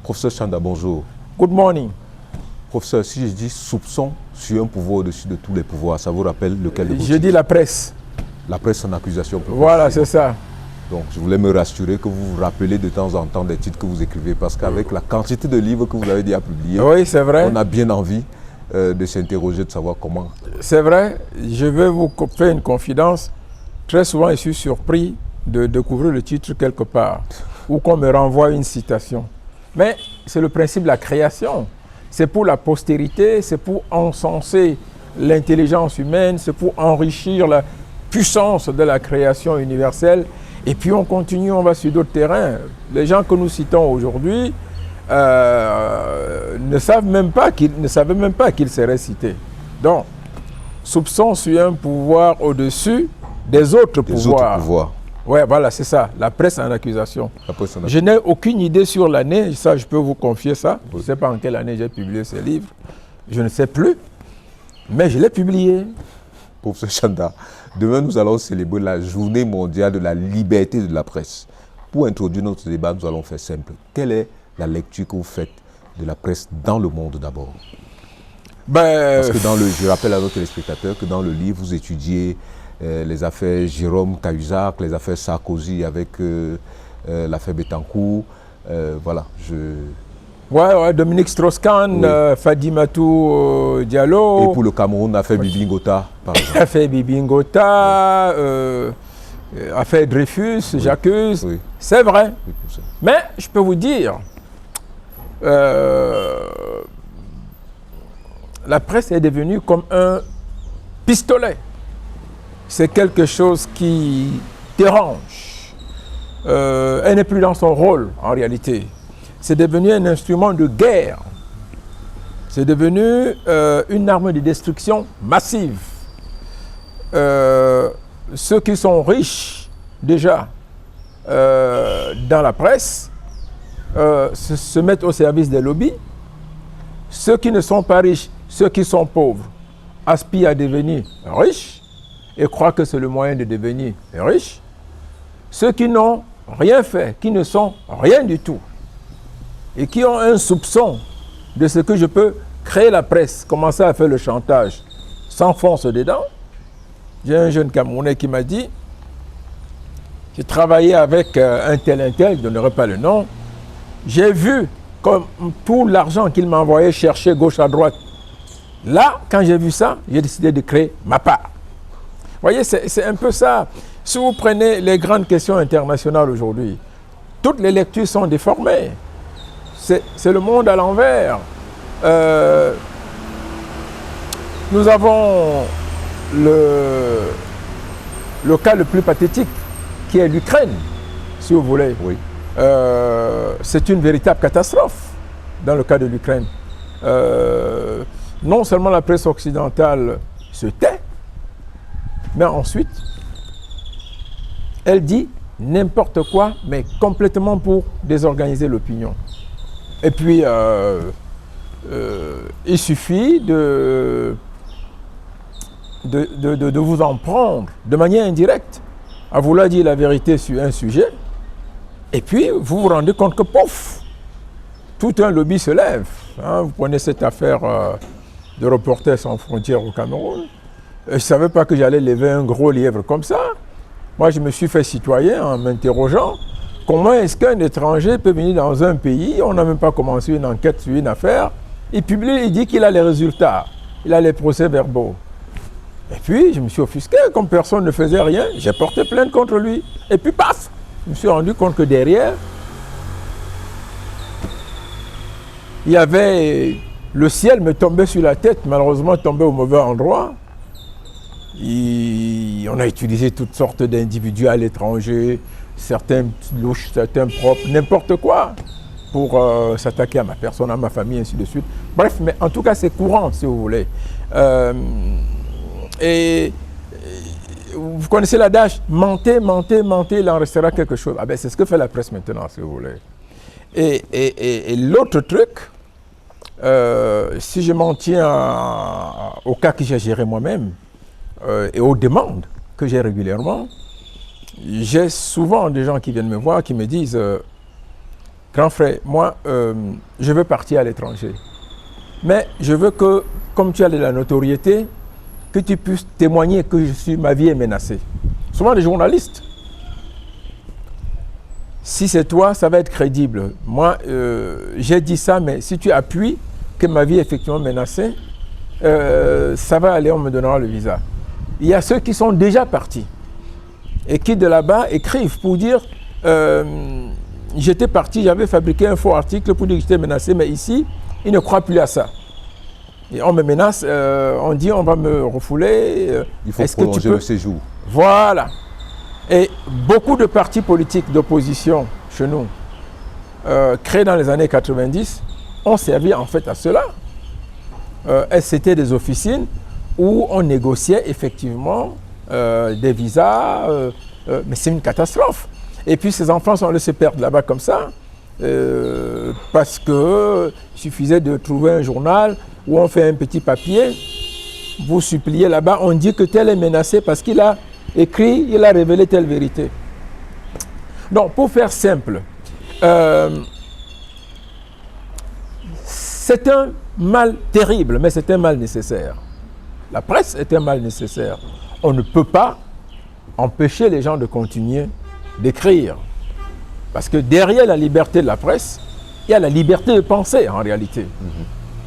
Professeur Chanda, bonjour. Good morning. Professeur, si je dis soupçon sur un pouvoir au-dessus de tous les pouvoirs, ça vous rappelle lequel de vos Je titres? dis la presse. La presse en accusation. Voilà, c'est ça. Donc, je voulais me rassurer que vous vous rappelez de temps en temps des titres que vous écrivez, parce qu'avec la quantité de livres que vous avez déjà publiés, oui, c'est vrai. On a bien envie de s'interroger, de savoir comment. C'est vrai. Je vais vous faire une confidence. Très souvent, je suis surpris de découvrir le titre quelque part, ou qu'on me renvoie une citation. Mais c'est le principe de la création. C'est pour la postérité, c'est pour encenser l'intelligence humaine, c'est pour enrichir la puissance de la création universelle. Et puis on continue, on va sur d'autres terrains. Les gens que nous citons aujourd'hui ne savaient même pas qu'ils seraient cités. Donc, soupçon sur un pouvoir au-dessus des autres pouvoirs. Oui, voilà, c'est ça, la presse en accusation. Je n'ai aucune idée sur l'année, ça je peux vous confier ça. Je ne sais pas en quelle année j'ai publié ce livre, je ne sais plus, mais je l'ai publié. Professeur Chanda, demain nous allons célébrer la journée mondiale de la liberté de la presse. Pour introduire notre débat, nous allons faire simple. Quelle est la lecture que vous faites de la presse dans le monde d'abord? Parce que je rappelle à nos téléspectateurs que dans le livre, vous étudiez les affaires Jérôme Cahuzac, les affaires Sarkozy avec l'affaire Bettencourt. Voilà, Ouais, Dominique Strauss-Kahn, oui. Fadimatou Diallo. Et pour le Cameroun, l'affaire Bibi Ngota, par exemple. L'affaire Bibi Ngota, affaire Dreyfus, oui. J'accuse. Oui. C'est vrai. Oui, mais je peux vous dire, la presse est devenue comme un pistolet. C'est quelque chose qui dérange. Elle n'est plus dans son rôle, en réalité. C'est devenu un instrument de guerre. C'est devenu une arme de destruction massive. Ceux qui sont riches, déjà, dans la presse, se mettent au service des lobbies. Ceux qui ne sont pas riches, ceux qui sont pauvres, aspirent à devenir riches et croient que c'est le moyen de devenir riche. Ceux qui n'ont rien fait, qui ne sont rien du tout, et qui ont un soupçon de ce que je peux créer la presse, commencer à faire le chantage, s'enfoncent dedans. J'ai un jeune Camerounais qui m'a dit, j'ai travaillé avec un tel, je ne donnerai pas le nom, j'ai vu comme tout l'argent qu'il m'a envoyé chercher gauche à droite. Là, quand j'ai vu ça, j'ai décidé de créer ma part. Vous voyez, c'est un peu ça. Si vous prenez les grandes questions internationales aujourd'hui, toutes les lectures sont déformées. C'est le monde à l'envers. Nous avons le cas le plus pathétique, qui est l'Ukraine, si vous voulez. Oui. C'est une véritable catastrophe dans le cas de l'Ukraine. Non seulement la presse occidentale se tait, mais ensuite, elle dit n'importe quoi, mais complètement pour désorganiser l'opinion. Et puis, il suffit de vous en prendre de manière indirecte à vouloir dire la vérité sur un sujet. Et puis, vous vous rendez compte que, pouf, tout un lobby se lève. Hein, vous prenez cette affaire de Reporters sans frontières au Cameroun. Je ne savais pas que j'allais lever un gros lièvre comme ça. Moi, je me suis fait citoyen en m'interrogeant. Comment est-ce qu'un étranger peut venir dans un pays, on n'a même pas commencé une enquête sur une affaire, il publie, il dit qu'il a les résultats, il a les procès-verbaux. Et puis, je me suis offusqué, comme personne ne faisait rien, j'ai porté plainte contre lui. Et puis, paf, je me suis rendu compte que derrière, il y avait, le ciel me tombait sur la tête, malheureusement tombé au mauvais endroit. On a utilisé toutes sortes d'individus à l'étranger, certains louches, certains propres, n'importe quoi, pour s'attaquer à ma personne, à ma famille, ainsi de suite. Bref, mais en tout cas, c'est courant, si vous voulez. Et vous connaissez l'adage, mentez, mentez, mentez, il en restera quelque chose. Ah ben, c'est ce que fait la presse maintenant, si vous voulez. Et l'autre truc, si je m'en tiens au cas que j'ai géré moi-même, et aux demandes que j'ai régulièrement, j'ai souvent des gens qui viennent me voir qui me disent grand frère, moi, je veux partir à l'étranger. Mais je veux que, comme tu as de la notoriété, que tu puisses témoigner que ma vie est menacée. Souvent des journalistes. Si c'est toi, ça va être crédible. Moi, j'ai dit ça, mais si tu appuies que ma vie est effectivement menacée, ça va aller, on me donnera le visa. Il y a ceux qui sont déjà partis et qui de là-bas écrivent pour dire j'étais parti, j'avais fabriqué un faux article pour dire que j'étais menacé, mais ici, ils ne croient plus à ça. Et on me menace, on dit on va me refouler. Il faut prolonger le séjour. Voilà. Et beaucoup de partis politiques d'opposition chez nous, créés dans les années 90, ont servi en fait à cela. C'était des officines où on négociait effectivement des visas, mais c'est une catastrophe. Et puis ces enfants sont allés se perdre là-bas comme ça, parce qu'il suffisait de trouver un journal où on fait un petit papier, vous suppliez là-bas, on dit que tel est menacé parce qu'il a écrit, il a révélé telle vérité. Donc pour faire simple, c'est un mal terrible, mais c'est un mal nécessaire. La presse est un mal nécessaire. On ne peut pas empêcher les gens de continuer d'écrire. Parce que derrière la liberté de la presse, il y a la liberté de penser en réalité.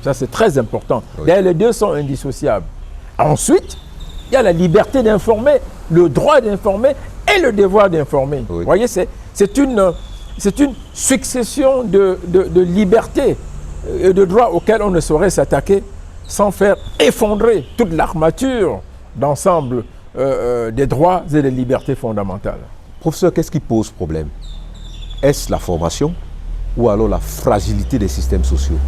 Ça c'est très important. Oui. D'ailleurs, les deux sont indissociables. Ensuite, il y a la liberté d'informer, le droit d'informer et le devoir d'informer. Oui. Vous voyez, c'est une succession de libertés et de droits auxquels on ne saurait s'attaquer sans faire effondrer toute l'armature d'ensemble des droits et des libertés fondamentales. Professeur, qu'est-ce qui pose problème? Est-ce la formation ou alors la fragilité des systèmes sociaux?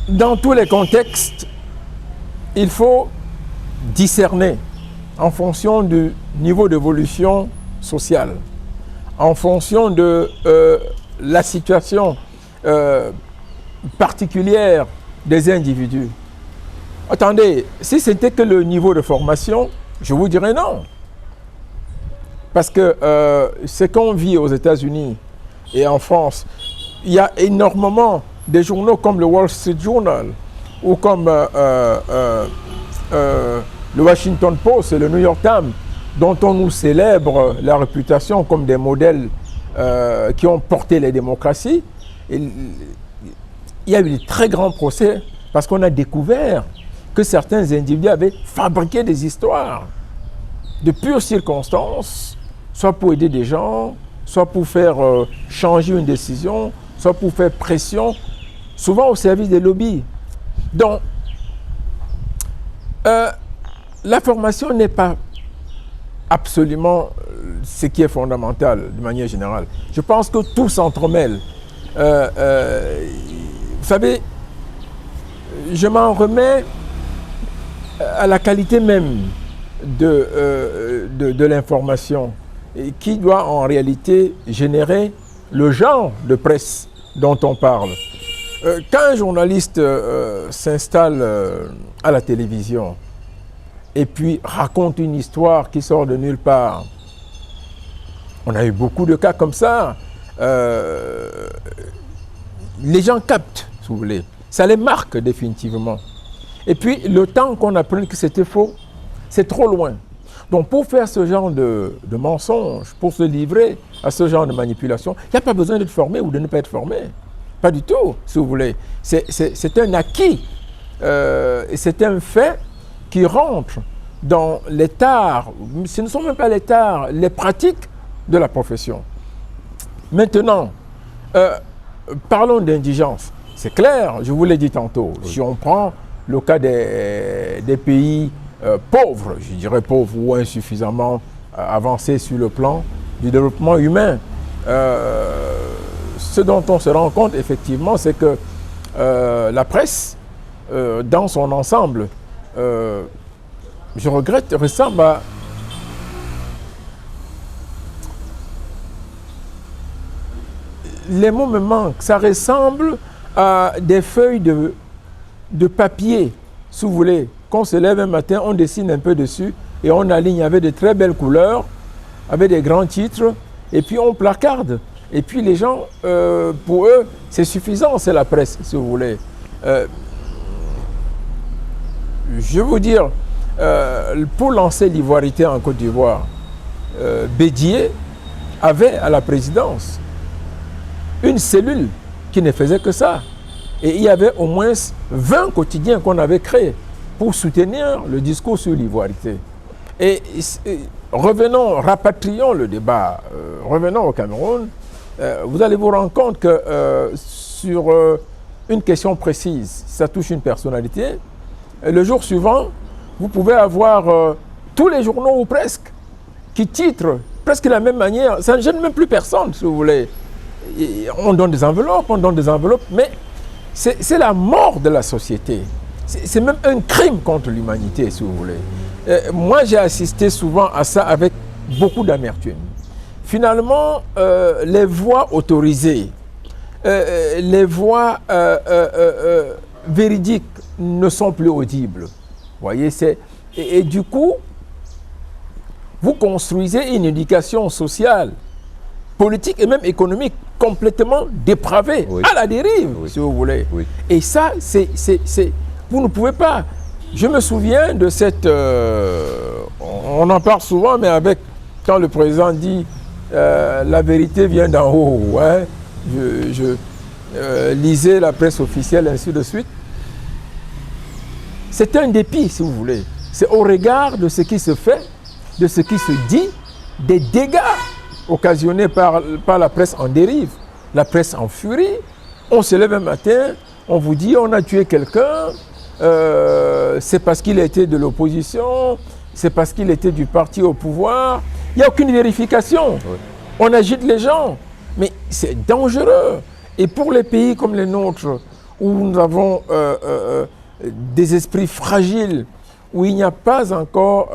Dans tous les contextes, il faut discerner en fonction du niveau d'évolution sociale, en fonction de la situation particulière des individus. Attendez, si c'était que le niveau de formation, je vous dirais non. Parce que ce qu'on vit aux États-Unis et en France, il y a énormément de journaux comme le Wall Street Journal ou comme le Washington Post et le New York Times, dont on nous célèbre la réputation comme des modèles qui ont porté les démocraties. Et il y a eu de très grands procès parce qu'on a découvert que certains individus avaient fabriqué des histoires de pures circonstances, soit pour aider des gens, soit pour faire changer une décision, soit pour faire pression, souvent au service des lobbies. Donc, la formation n'est pas absolument ce qui est fondamental de manière générale. Je pense que tout s'entremêle. Vous savez, je m'en remets à la qualité même de l'information qui doit en réalité générer le genre de presse dont on parle. Quand un journaliste s'installe à la télévision et puis raconte une histoire qui sort de nulle part, on a eu beaucoup de cas comme ça, les gens captent, si vous voulez, ça les marque définitivement. Et puis le temps qu'on apprenne que c'était faux, c'est trop loin. Donc pour faire ce genre de mensonge, pour se livrer à ce genre de manipulation, il n'y a pas besoin d'être formé ou de ne pas être formé. Pas du tout, si vous voulez. C'est un acquis. Et c'est un fait qui rentre dans les tares, ce ne sont même pas les tares, les pratiques de la profession. Maintenant, parlons d'indigence. C'est clair, je vous l'ai dit tantôt, oui. Si on prend le cas des pays pauvres, je dirais pauvres ou insuffisamment avancés sur le plan du développement humain, ce dont on se rend compte effectivement, c'est que la presse, dans son ensemble, je regrette, ressemble à les mots me manquent, ça ressemble à des feuilles de papier, si vous voulez, qu'on se lève un matin, on dessine un peu dessus et on aligne avec de très belles couleurs, avec des grands titres, et puis on placarde. Et puis les gens, pour eux, c'est suffisant, c'est la presse, si vous voulez. Je vais vous dire, pour lancer l'ivoirité en Côte d'Ivoire, Bédié avait à la présidence une cellule qui ne faisait que ça. Et il y avait au moins 20 quotidiens qu'on avait créés pour soutenir le discours sur l'ivoirité. Et revenons, rapatrions le débat, revenons au Cameroun. Vous allez vous rendre compte que sur une question précise, ça touche une personnalité, le jour suivant, vous pouvez avoir tous les journaux ou presque qui titrent presque de la même manière. Ça ne gêne même plus personne, si vous voulez. On donne des enveloppes, mais c'est la mort de la société. C'est même un crime contre l'humanité, si vous voulez. Moi, j'ai assisté souvent à ça avec beaucoup d'amertume. Finalement, les voix autorisées, les voix véridiques ne sont plus audibles. Vous voyez, et du coup, vous construisez une éducation sociale, politique et même économique complètement dépravée, oui, à la dérive, oui, si vous voulez. Oui. Et ça, vous ne pouvez pas. Je me souviens de cette... on en parle souvent, mais quand le président dit la vérité vient d'en haut, hein, lisez la presse officielle, ainsi de suite. C'est un dépit, si vous voulez. C'est au regard de ce qui se fait, de ce qui se dit, des dégâts occasionnés par la presse en dérive, la presse en furie. On se lève un matin, on vous dit on a tué quelqu'un, c'est parce qu'il était de l'opposition, c'est parce qu'il était du parti au pouvoir. Il n'y a aucune vérification. Oui. On agite les gens. Mais c'est dangereux. Et pour les pays comme les nôtres, où nous avons des esprits fragiles, où il n'y a pas encore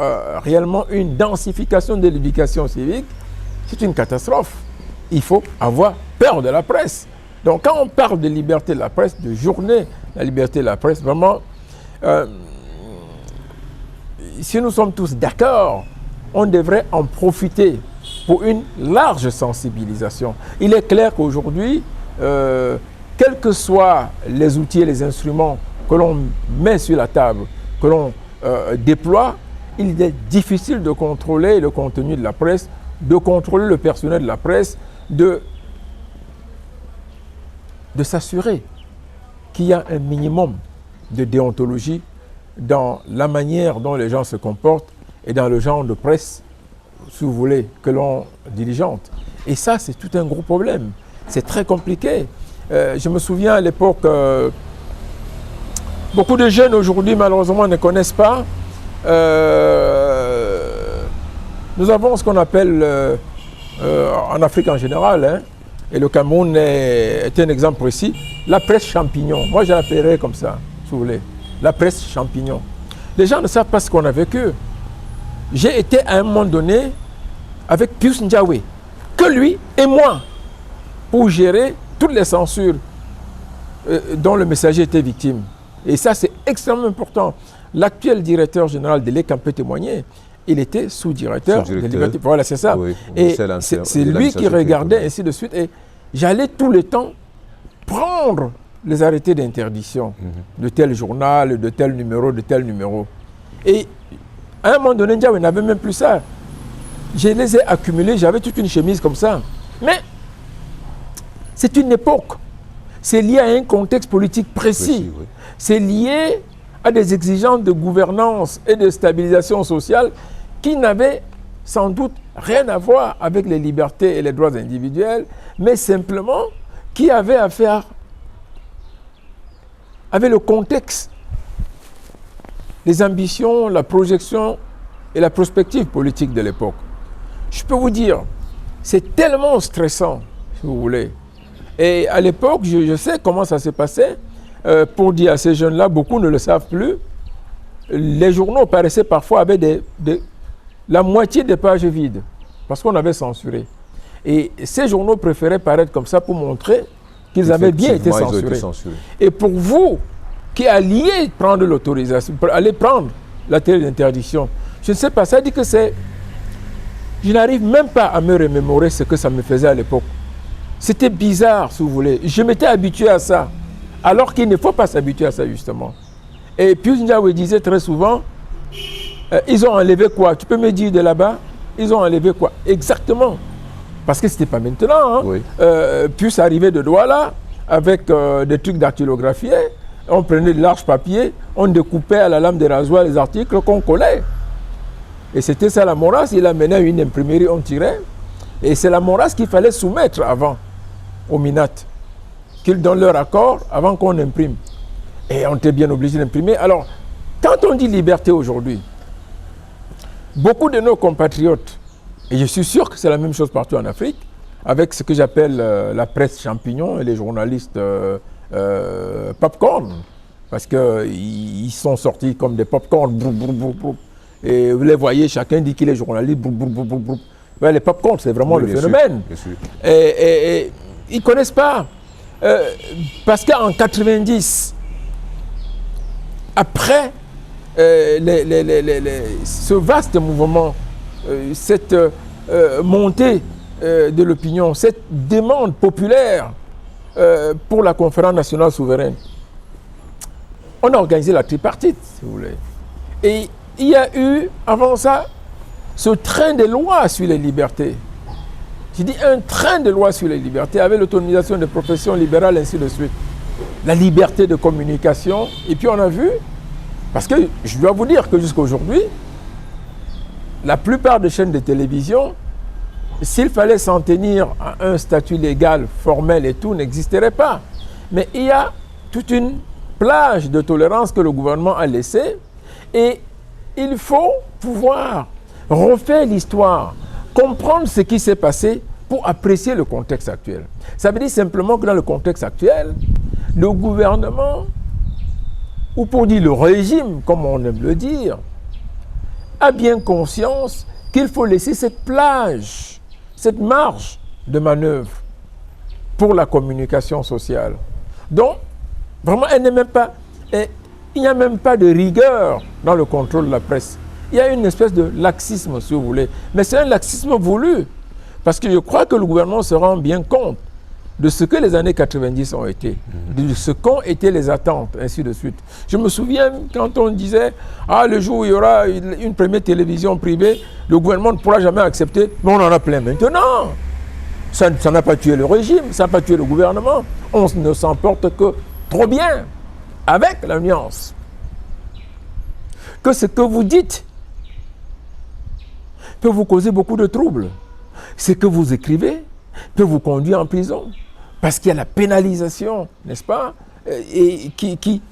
réellement une densification de l'éducation civique, c'est une catastrophe. Il faut avoir peur de la presse. Donc quand on parle de liberté de la presse, de journée, la liberté de la presse, vraiment, si nous sommes tous d'accord, on devrait en profiter pour une large sensibilisation. Il est clair qu'aujourd'hui, quels que soient les outils et les instruments que l'on met sur la table, que l'on déploie, il est difficile de contrôler le contenu de la presse, de contrôler le personnel de la presse, de s'assurer qu'il y a un minimum de déontologie dans la manière dont les gens se comportent et dans le genre de presse, si vous voulez, que l'on diligente. Et ça, c'est tout un gros problème. C'est très compliqué. Je me souviens à l'époque, beaucoup de jeunes aujourd'hui, malheureusement, ne connaissent pas. Nous avons ce qu'on appelle, en Afrique en général, hein, et le Cameroun est un exemple précis, la presse champignon. Moi, je l'appellerais comme ça, si vous voulez. La presse champignon. Les gens ne savent pas ce qu'on a vécu. J'ai été à un moment donné avec Pius Ndiawe, que lui et moi, pour gérer toutes les censures dont le messager était victime. Et ça, c'est extrêmement important. L'actuel directeur général de l'ECAM peut témoigner. Il était sous-directeur de Liberté. Voilà, c'est ça. Oui, et c'est lui qui regardait, ainsi de suite. Et j'allais tout le temps prendre les arrêtés d'interdiction de tel journal, de tel numéro, de tel numéro. Et à un moment donné, Ndiawe n'avait même plus ça. Je les ai accumulés, j'avais toute une chemise comme ça. Mais c'est une époque. C'est lié à un contexte politique précis. Oui. C'est lié à des exigences de gouvernance et de stabilisation sociale qui n'avaient sans doute rien à voir avec les libertés et les droits individuels, mais simplement qui avaient affaire avec le contexte, les ambitions, la projection et la prospective politique de l'époque. Je peux vous dire, c'est tellement stressant, si vous voulez. Et à l'époque, je sais comment ça s'est passé. Pour dire à ces jeunes-là, beaucoup ne le savent plus. Les journaux paraissaient parfois avec la moitié des pages vides, parce qu'on avait censuré. Et ces journaux préféraient paraître comme ça pour montrer qu'ils avaient bien été censurés. Et pour vous, qui alliez prendre l'autorisation, aller prendre la télé d'interdiction, je ne sais pas, ça dit que c'est... Je n'arrive même pas à me remémorer ce que ça me faisait à l'époque. C'était bizarre, si vous voulez. Je m'étais habitué à ça, alors qu'il ne faut pas s'habituer à ça, justement. Et Pius Ndiaye disait très souvent, ils ont enlevé quoi? Tu peux me dire de là-bas? Ils ont enlevé quoi? Exactement. Parce que ce n'était pas maintenant. Hein. Oui. Pius arrivait de Douala avec des trucs dactylographiés. On prenait de larges papiers, on découpait à la lame de rasoir les articles qu'on collait. Et c'était ça la morasse. Il amenait une imprimerie, on tirait. Et c'est la morasse qu'il fallait soumettre avant au MINAT, qu'ils donnent leur accord avant qu'on imprime. Et on était bien obligé d'imprimer. Alors, quand on dit liberté aujourd'hui, beaucoup de nos compatriotes, et je suis sûr que c'est la même chose partout en Afrique, avec ce que j'appelle la presse champignon et les journalistes popcorn, parce qu'ils sont sortis comme des popcorn, et vous les voyez, chacun dit qu'il est journaliste, ouais, les popcorn, c'est vraiment le phénomène. Bien sûr. Et ils ne connaissent pas. Parce qu'en 90, après ce vaste mouvement, cette montée de l'opinion, cette demande populaire pour la conférence nationale souveraine, on a organisé la tripartite, si vous voulez. Et il y a eu, avant ça, ce train de loi sur les libertés. Je dis un train de loi sur les libertés avec l'autonomisation des professions libérales, ainsi de suite. La liberté de communication. Et puis on a vu, parce que je dois vous dire que jusqu'à aujourd'hui, la plupart des chaînes de télévision, s'il fallait s'en tenir à un statut légal, formel et tout, n'existerait pas. Mais il y a toute une plage de tolérance que le gouvernement a laissée et il faut pouvoir refaire l'histoire, comprendre ce qui s'est passé pour apprécier le contexte actuel. Ça veut dire simplement que dans le contexte actuel, le gouvernement, ou pour dire le régime, comme on aime le dire, a bien conscience qu'il faut laisser cette plage, cette marge de manœuvre pour la communication sociale. Donc, vraiment, elle n'est même pas, il n'y a même pas de rigueur dans le contrôle de la presse. Il y a une espèce de laxisme, si vous voulez. Mais c'est un laxisme voulu. Parce que je crois que le gouvernement se rend bien compte de ce que les années 90 ont été, de ce qu'ont été les attentes, ainsi de suite. Je me souviens quand on disait « Ah, le jour où il y aura une première télévision privée, le gouvernement ne pourra jamais accepter. » Mais on en a plein maintenant. Ça n'a pas tué le régime, ça n'a pas tué le gouvernement. On ne s'en porte que trop bien, avec la nuance que ce que vous dites peut vous causer beaucoup de troubles. Ce que vous écrivez peut vous conduire en prison. Parce qu'il y a la pénalisation, n'est-ce pas, et qui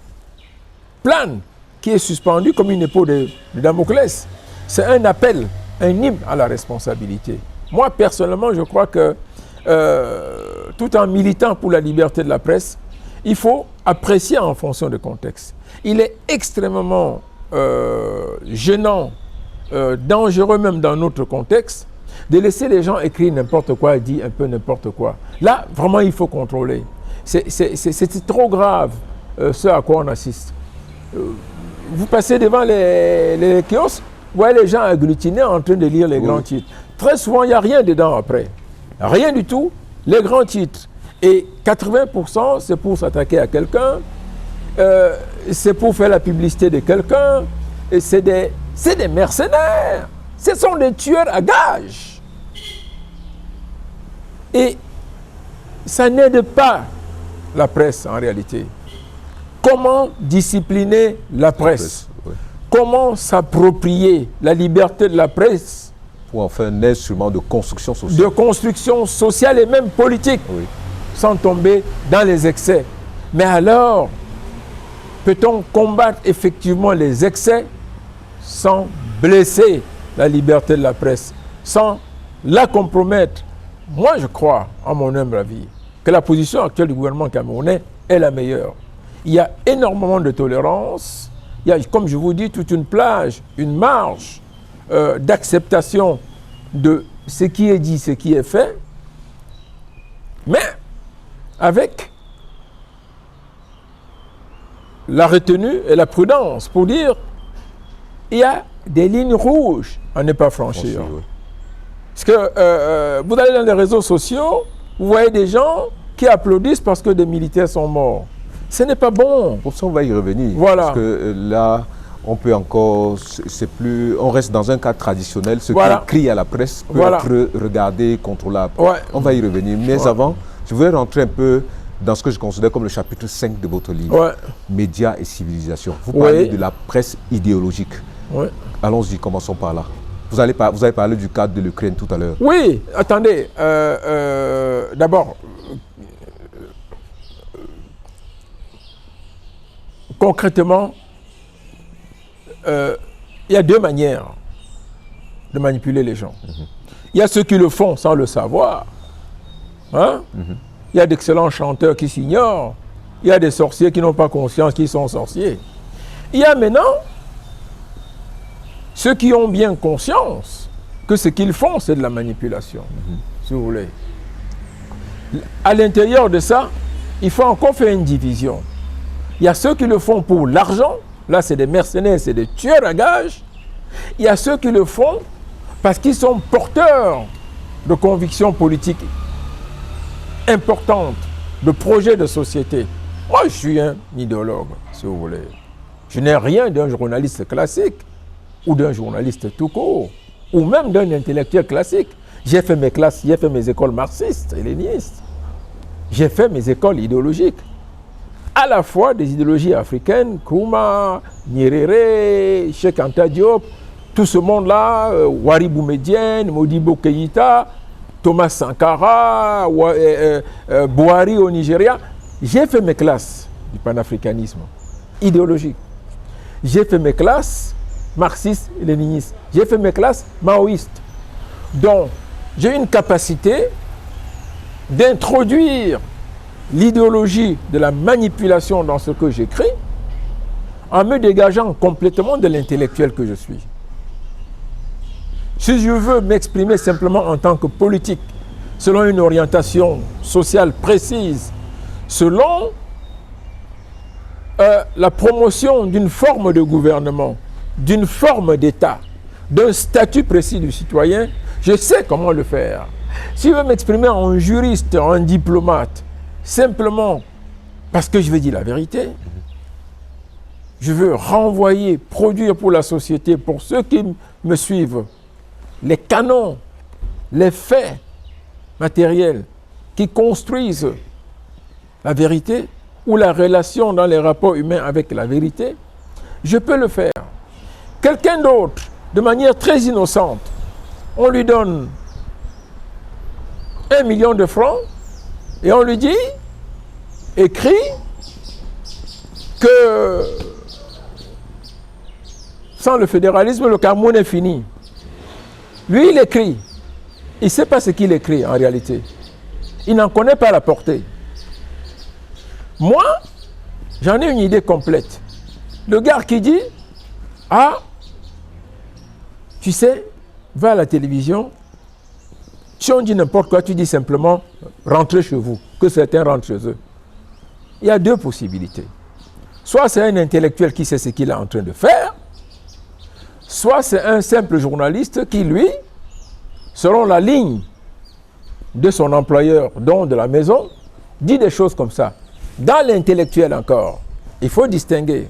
plane, qui est suspendue comme une épaule de Damoclès. C'est un appel, un hymne à la responsabilité. Moi, personnellement, je crois que tout en militant pour la liberté de la presse, il faut apprécier en fonction du contexte. Il est extrêmement gênant, dangereux même dans notre contexte, de laisser les gens écrire n'importe quoi et dire un peu n'importe quoi. Là, vraiment, il faut contrôler. C'est trop grave ce à quoi on assiste. Vous passez devant les kiosques, vous voyez les gens agglutinés en train de lire les grands titres. Très souvent, il n'y a rien dedans après. Rien du tout, les grands titres. Et 80%, c'est pour s'attaquer à quelqu'un, c'est pour faire la publicité de quelqu'un, et c'est des mercenaires. Ce sont des tueurs à gages. Et ça n'aide pas la presse en réalité. Comment discipliner la presse? Oui. Comment s'approprier la liberté de la presse? Pour en faire un instrument de construction sociale. De construction sociale et même politique, Oui. sans tomber dans les excès. Mais alors, peut-on combattre effectivement les excès sans blesser la liberté de la presse, sans la compromettre? Moi, je crois, en mon humble avis, que la position actuelle du gouvernement camerounais est la meilleure. Il y a énormément de tolérance, il y a, comme je vous dis, toute une plage, une marge d'acceptation de ce qui est dit, ce qui est fait, mais avec la retenue et la prudence pour dire il y a des lignes rouges à ne pas franchir. Oui. Parce que vous allez dans les réseaux sociaux, vous voyez des gens qui applaudissent parce que des militaires sont morts. Ce n'est pas bon. Pour ça, on va y revenir. Voilà. Parce que là, on peut encore, on reste dans un cadre traditionnel. Ce qui est écrit à la presse peut être regardé, contrôlable. Ouais. On va y revenir. Mais avant, je voudrais rentrer un peu dans ce que je considère comme le chapitre 5 de votre livre. Médias et civilisation. Vous parlez de la presse idéologique. Allons-y, commençons par là. Vous avez parlé du cadre de l'Ukraine tout à l'heure. Oui, attendez. D'abord, concrètement, il y a deux manières de manipuler les gens. Il y a ceux qui le font sans le savoir. Hein? Il y a d'excellents chanteurs qui s'ignorent. Il y a des sorciers qui n'ont pas conscience qu'ils sont sorciers. Il y a maintenant ceux qui ont bien conscience que ce qu'ils font, c'est de la manipulation, si vous voulez. À l'intérieur de ça, il faut encore faire une division. Il y a ceux qui le font pour l'argent. Là, c'est des mercenaires, c'est des tueurs à gages. Il y a ceux qui le font parce qu'ils sont porteurs de convictions politiques importantes, de projets de société. Moi, je suis un idéologue, si vous voulez. Je n'ai rien d'un journaliste classique ou d'un journaliste tout court, ou même d'un intellectuel classique. J'ai fait mes classes, j'ai fait mes écoles marxistes et léninistes. J'ai fait mes écoles idéologiques. À la fois des idéologies africaines, Nkrumah, Nyerere, Cheikh Anta Diop, tout ce monde-là, Wari Boumedienne, Modibo Keïta, Thomas Sankara, Buhari au Nigeria. J'ai fait mes classes du panafricanisme idéologique. J'ai fait mes classes marxistes et léninistes. J'ai fait mes classes maoïstes. Donc, j'ai une capacité d'introduire l'idéologie de la manipulation dans ce que j'écris en me dégageant complètement de l'intellectuel que je suis. Si je veux m'exprimer simplement en tant que politique, selon une orientation sociale précise, selon la promotion d'une forme de gouvernement, d'une forme d'État, d'un statut précis du citoyen, je sais comment le faire. Si je veux m'exprimer en juriste, en diplomate, simplement parce que je veux dire la vérité, je veux renvoyer, produire pour la société, pour ceux qui me suivent, les canons, les faits matériels qui construisent la vérité ou la relation dans les rapports humains avec la vérité, je peux le faire. Quelqu'un d'autre, de manière très innocente, on lui donne 1 million de francs et on lui dit, écrit que sans le fédéralisme, le Cameroun est fini. Lui, il écrit. Il ne sait pas ce qu'il écrit en réalité. Il n'en connaît pas la portée. Moi, j'en ai une idée complète. Le gars qui dit, ah, tu sais, va à la télévision, si on dit n'importe quoi, tu dis simplement, rentrez chez vous, que certains rentrent chez eux. Il y a deux possibilités. Soit c'est un intellectuel qui sait ce qu'il est en train de faire, soit c'est un simple journaliste qui, lui, selon la ligne de son employeur, donc de la maison, dit des choses comme ça. Dans l'intellectuel encore, il faut distinguer.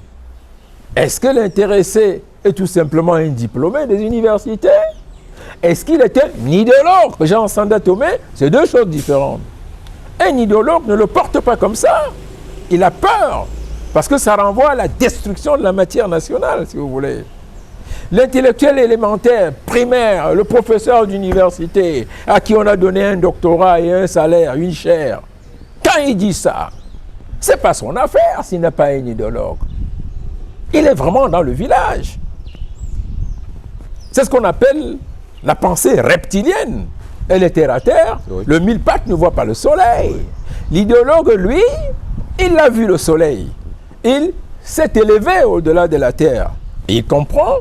Est-ce que l'intéressé est tout simplement un diplômé des universités? Est-ce qu'il était un idéologue? Jean Sanda Tomé, c'est deux choses différentes. Un idéologue ne le porte pas comme ça. Il a peur, parce que ça renvoie à la destruction de la matière nationale, si vous voulez. L'intellectuel élémentaire, primaire, le professeur d'université, à qui on a donné un doctorat et un salaire, une chaire, quand il dit ça, c'est pas son affaire s'il n'est pas un idéologue. Il est vraiment dans le village. C'est ce qu'on appelle la pensée reptilienne. Elle est terre à terre. Oui. Le mille pattes ne voit pas le soleil. Oui. L'idéologue, lui, il a vu le soleil. Il s'est élevé au-delà de la terre. Et il comprend,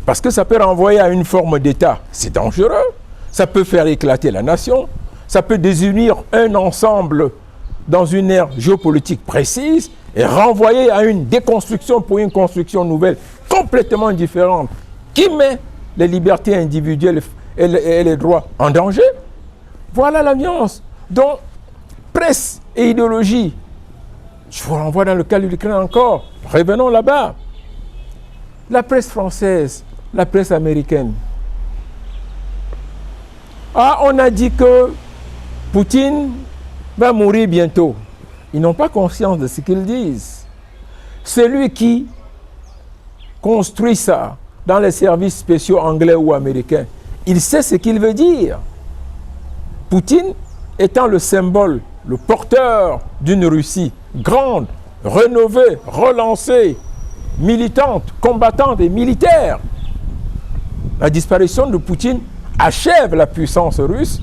parce que ça peut renvoyer à une forme d'État. C'est dangereux. Ça peut faire éclater la nation. Ça peut désunir un ensemble dans une ère géopolitique précise et renvoyer à une déconstruction pour une construction nouvelle complètement différente qui met les libertés individuelles et les droits en danger. Voilà l'alliance. Donc, presse et idéologie. Je vous renvoie dans le cas de l'Ukraine encore. Revenons là-bas. La presse française, la presse américaine. Ah, on a dit que Poutine va mourir bientôt. Ils n'ont pas conscience de ce qu'ils disent. Celui qui construit ça dans les services spéciaux anglais ou américains, il sait ce qu'il veut dire. Poutine étant le symbole, le porteur d'une Russie grande, rénovée, relancée, militante, combattante et militaire. La disparition de Poutine achève la puissance russe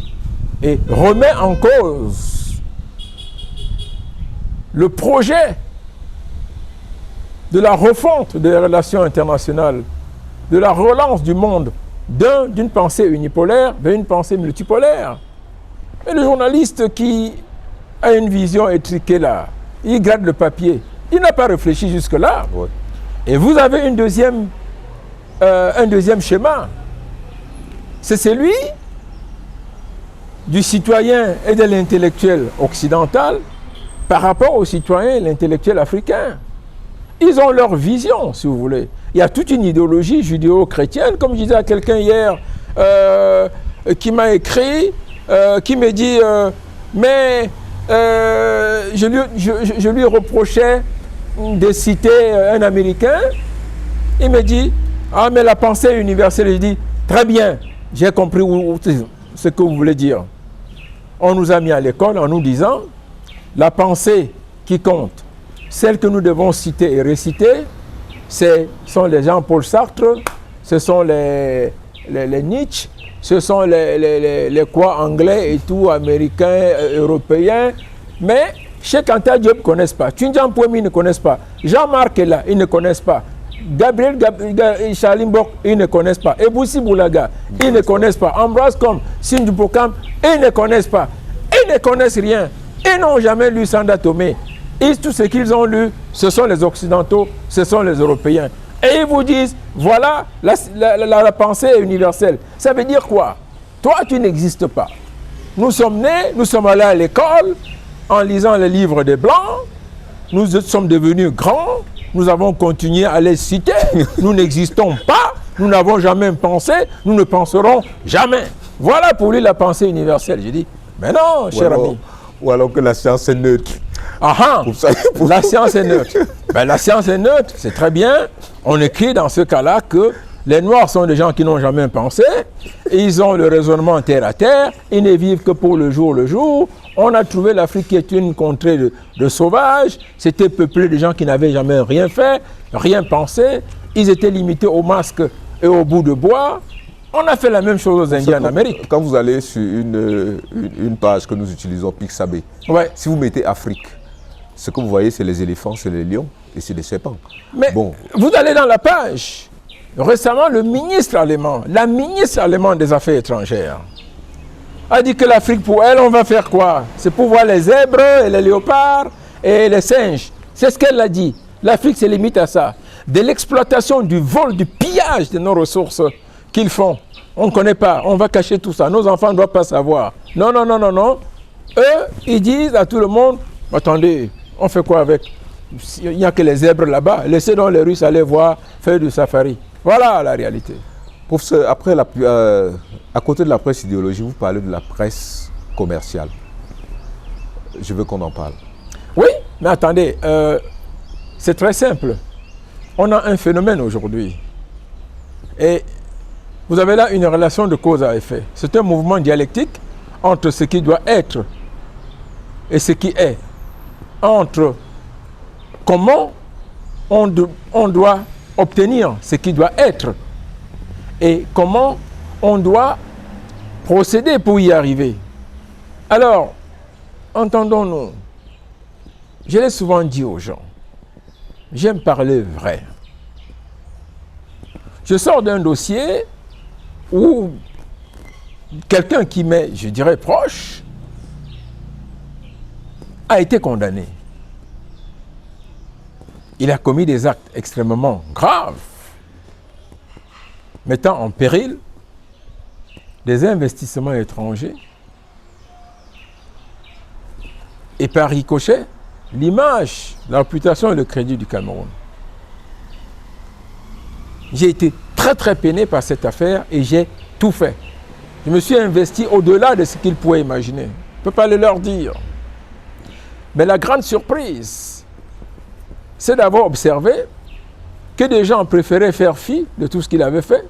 et remet en cause le projet de la refonte des relations internationales, de la relance du monde d'une pensée unipolaire vers une pensée multipolaire. Et le journaliste qui a une vision étriquée là, il gratte le papier, il n'a pas réfléchi jusque-là. Ouais. Et vous avez un deuxième schéma. C'est celui du citoyen et de l'intellectuel occidental par rapport aux citoyens et l'intellectuel africain. Ils ont leur vision, si vous voulez. Il y a toute une idéologie judéo-chrétienne, comme je disais à quelqu'un hier, qui m'a écrit, qui me dit, je lui reprochais de citer un Américain. Il me dit, ah mais la pensée universelle, je dis, très bien, j'ai compris ce que vous voulez dire. On nous a mis à l'école en nous disant, la pensée qui compte, celle que nous devons citer et réciter, ce sont les Jean-Paul Sartre, ce sont les Nietzsche, ce sont les quoi anglais et tout, américains, européens. Mais Cheikh Anta Diop ne connaissent pas, Tundian Poemi ne connaissent pas, Jean-Marc est là, ils ne connaissent pas, Gabriel Chalimbok, ils ne connaissent pas, Eboussi Boulaga, ils ne connaissent pas, Ambroise Combe, Sindou Bokam, ils ne connaissent pas, ils ne connaissent rien, ils n'ont jamais lu Sanda Tomé. Et tout ce qu'ils ont lu, ce sont les Occidentaux, ce sont les Européens. Et ils vous disent, voilà, la pensée est universelle. Ça veut dire quoi? Toi, tu n'existes pas. Nous sommes nés, nous sommes allés à l'école en lisant les livres des Blancs. Nous sommes devenus grands. Nous avons continué à les citer. Nous n'existons pas. Nous n'avons jamais pensé. Nous ne penserons jamais. Voilà pour lui la pensée universelle. J'ai dit, mais non, cher ami. Ou alors que la science est neutre. Ah, la science est neutre. Ben, la science est neutre, c'est très bien. On écrit dans ce cas-là que les Noirs sont des gens qui n'ont jamais pensé. Ils ont le raisonnement terre à terre. Ils ne vivent que pour le jour le jour. On a trouvé l'Afrique qui est une contrée de sauvages. C'était peuplé de gens qui n'avaient jamais rien fait, rien pensé. Ils étaient limités au masque et au bout de bois. On a fait la même chose aux Indiens en Amérique. Quand vous allez sur une page que nous utilisons, Pixabay, ouais. Si vous mettez Afrique, ce que vous voyez, c'est les éléphants, c'est les lions et c'est les serpents. Mais bon. Vous allez dans la page. Récemment, la ministre allemande des Affaires étrangères, a dit que l'Afrique, pour elle, on va faire quoi? C'est pour voir les zèbres et les léopards et les singes. C'est ce qu'elle a dit. L'Afrique se limite à ça. De l'exploitation, du vol, du pillage de nos ressources qu'ils font. On ne connaît pas, on va cacher tout ça. Nos enfants ne doivent pas savoir. Non, non, non, non, non. Eux, ils disent à tout le monde, attendez, on fait quoi avec? Il n'y a que les zèbres là-bas. Laissez donc les Russes aller voir, faire du safari. Voilà la réalité. Professeur, après à côté de la presse idéologique, vous parlez de la presse commerciale. Je veux qu'on en parle. Oui, mais attendez, c'est très simple. On a un phénomène aujourd'hui. Et vous avez là une relation de cause à effet. C'est un mouvement dialectique entre ce qui doit être et ce qui est. Entre comment on doit obtenir ce qui doit être et comment on doit procéder pour y arriver. Alors, entendons-nous, je l'ai souvent dit aux gens, j'aime parler vrai. Je sors d'un dossier où quelqu'un qui m'est, je dirais, proche, a été condamné. Il a commis des actes extrêmement graves, mettant en péril des investissements étrangers et par ricochet, l'image, la réputation et le crédit du Cameroun. J'ai été très très peiné par cette affaire et j'ai tout fait. Je me suis investi au-delà de ce qu'ils pouvaient imaginer. Je ne peux pas le leur dire. Mais la grande surprise, c'est d'avoir observé que des gens préféraient faire fi de tout ce qu'il avait fait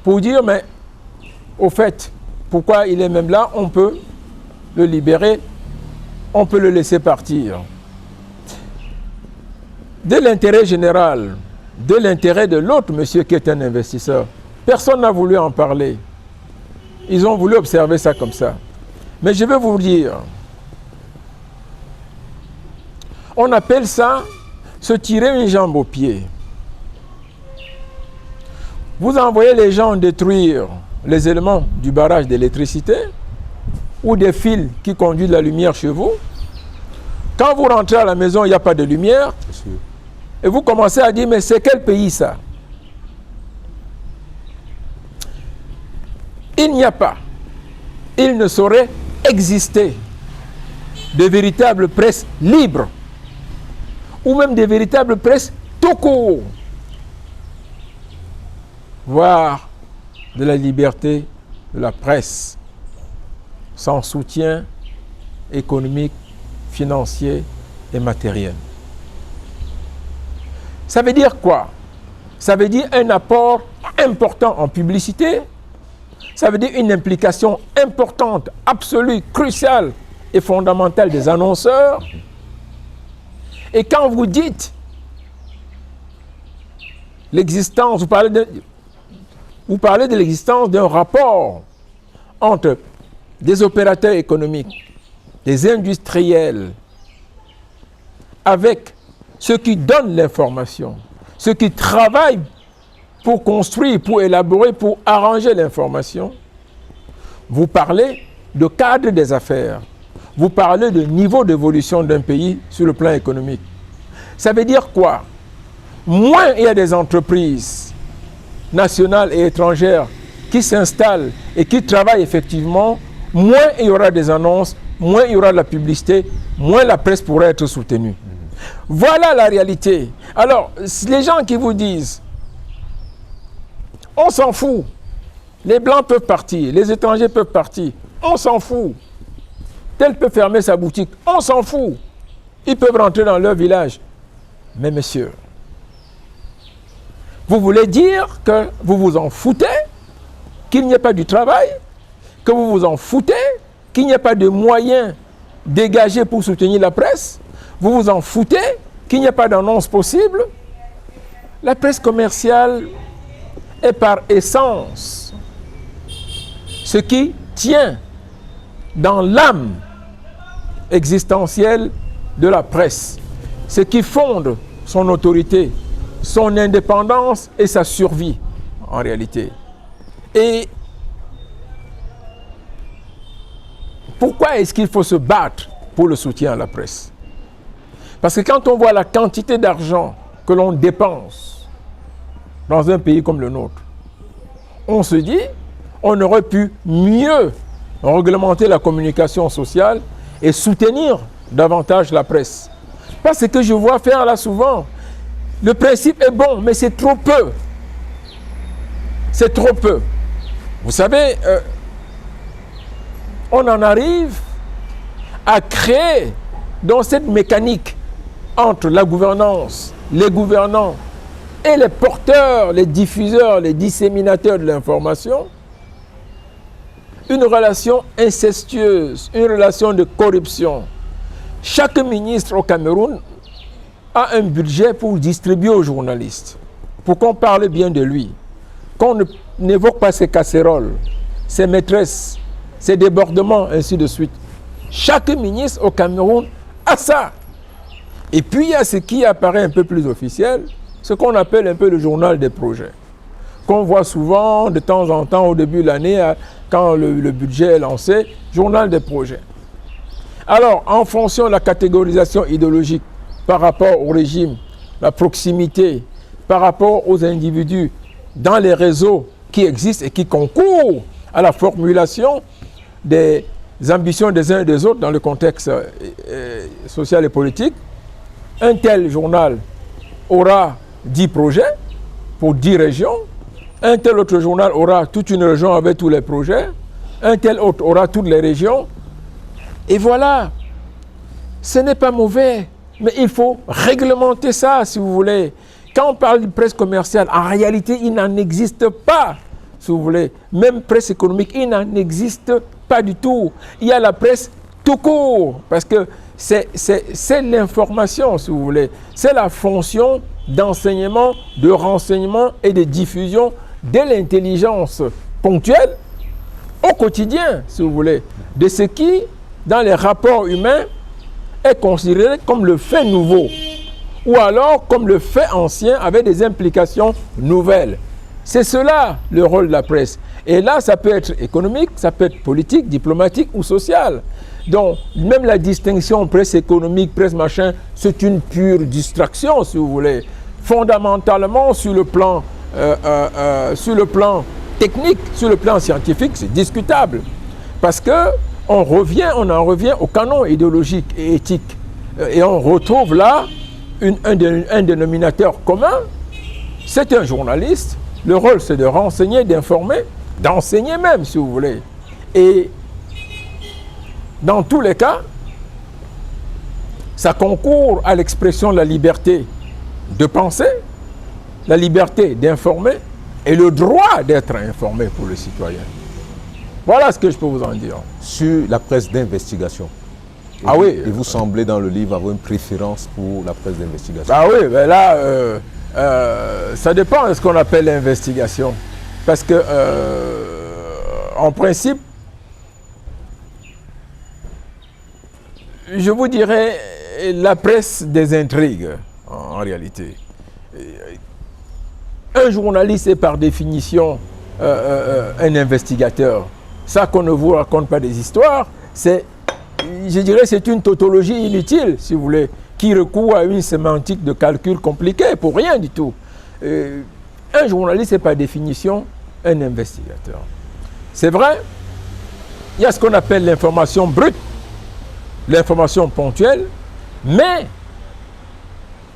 pour dire, mais au fait, pourquoi il est même là, on peut le libérer, on peut le laisser partir. De l'intérêt général, de l'intérêt de l'autre monsieur qui est un investisseur, personne n'a voulu en parler. Ils ont voulu observer ça comme ça. Mais je vais vous dire, on appelle ça se tirer une jambe au pied. Vous envoyez les gens détruire les éléments du barrage d'électricité ou des fils qui conduisent la lumière chez vous. Quand vous rentrez à la maison, il n'y a pas de lumière. Et vous commencez à dire, mais c'est quel pays ça? Il n'y a pas, il ne saurait exister de véritables presses libres ou même des véritables presses tout court, voire de la liberté de la presse sans soutien économique, financier et matériel. Ça veut dire quoi? Ça veut dire un apport important en publicité. Ça veut dire une implication importante, absolue, cruciale et fondamentale des annonceurs. Et quand vous dites l'existence, vous parlez de l'existence d'un rapport entre des opérateurs économiques, des industriels, avec ceux qui donnent l'information, ceux qui travaillent pour construire, pour élaborer, pour arranger l'information. Vous parlez de cadre des affaires. Vous parlez de niveau d'évolution d'un pays sur le plan économique. Ça veut dire quoi? Moins il y a des entreprises nationales et étrangères qui s'installent et qui travaillent effectivement, moins il y aura des annonces, moins il y aura de la publicité, moins la presse pourra être soutenue. Voilà la réalité. Alors, les gens qui vous disent on s'en fout, les blancs peuvent partir, les étrangers peuvent partir, on s'en fout. Tel peut fermer sa boutique, on s'en fout. Ils peuvent rentrer dans leur village. Mais messieurs, vous voulez dire que vous vous en foutez, qu'il n'y ait pas du travail, que vous vous en foutez, qu'il n'y ait pas de moyens dégagés pour soutenir la presse, vous vous en foutez, qu'il n'y ait pas d'annonce possible. La presse commerciale est par essence ce qui tient dans l'âme existentielle de la presse, ce qui fonde son autorité, son indépendance et sa survie en réalité. Et pourquoi est-ce qu'il faut se battre pour le soutien à la presse? Parce que quand on voit la quantité d'argent que l'on dépense dans un pays comme le nôtre, on se dit, on aurait pu mieux réglementer la communication sociale et soutenir davantage la presse. Parce que je vois faire là souvent, le principe est bon, mais c'est trop peu. C'est trop peu. Vous savez, on en arrive à créer dans cette mécanique entre la gouvernance, les gouvernants et les porteurs, les diffuseurs, les disséminateurs de l'information, une relation incestueuse, une relation de corruption. Chaque ministre au Cameroun a un budget pour distribuer aux journalistes, pour qu'on parle bien de lui, qu'on n'évoque pas ses casséroles, ses maîtresses, ses débordements, ainsi de suite. Chaque ministre au Cameroun a ça. Et puis il y a ce qui apparaît un peu plus officiel, ce qu'on appelle un peu le journal des projets, qu'on voit souvent de temps en temps au début de l'année, quand le budget est lancé, journal des projets. Alors, en fonction de la catégorisation idéologique par rapport au régime, la proximité, par rapport aux individus dans les réseaux qui existent et qui concourent à la formulation des ambitions des uns et des autres dans le contexte social et politique. Un tel journal aura 10 projets pour 10 régions. Un tel autre journal aura toute une région avec tous les projets. Un tel autre aura toutes les régions. Et voilà. Ce n'est pas mauvais, mais il faut réglementer ça, si vous voulez. Quand on parle de presse commerciale, en réalité, il n'en existe pas, si vous voulez. Même presse économique, il n'en existe pas du tout. Il y a la presse tout court, parce que c'est l'information, si vous voulez. C'est la fonction d'enseignement, de renseignement et de diffusion de l'intelligence ponctuelle au quotidien, si vous voulez, de ce qui, dans les rapports humains, est considéré comme le fait nouveau, ou alors comme le fait ancien avec des implications nouvelles. C'est cela le rôle de la presse. Et là, ça peut être économique, ça peut être politique, diplomatique ou social. Donc, même la distinction presse économique, presse machin, c'est une pure distraction, si vous voulez. Fondamentalement, sur le plan technique, sur le plan scientifique, c'est discutable. Parce que on en revient au canon idéologique et éthique. Et on retrouve là un dénominateur commun. C'est un journaliste. Le rôle, c'est de renseigner, d'informer, d'enseigner même, si vous voulez. Et dans tous les cas, ça concourt à l'expression de la liberté de penser, la liberté d'informer et le droit d'être informé pour le citoyen. Voilà ce que je peux vous en dire. Sur la presse d'investigation. Ah oui. Et vous semblez dans le livre avoir une préférence pour la presse d'investigation. Ah oui, ben là, ça dépend de ce qu'on appelle l'investigation. Parce que, en principe, je vous dirais la presse des intrigues, en réalité. Un journaliste est par définition un investigateur. Ça qu'on ne vous raconte pas des histoires, je dirais, c'est une tautologie inutile, si vous voulez, qui recourt à une sémantique de calcul compliqué pour rien du tout. Un journaliste est par définition un investigateur. C'est vrai, il y a ce qu'on appelle l'information brute, l'information ponctuelle, mais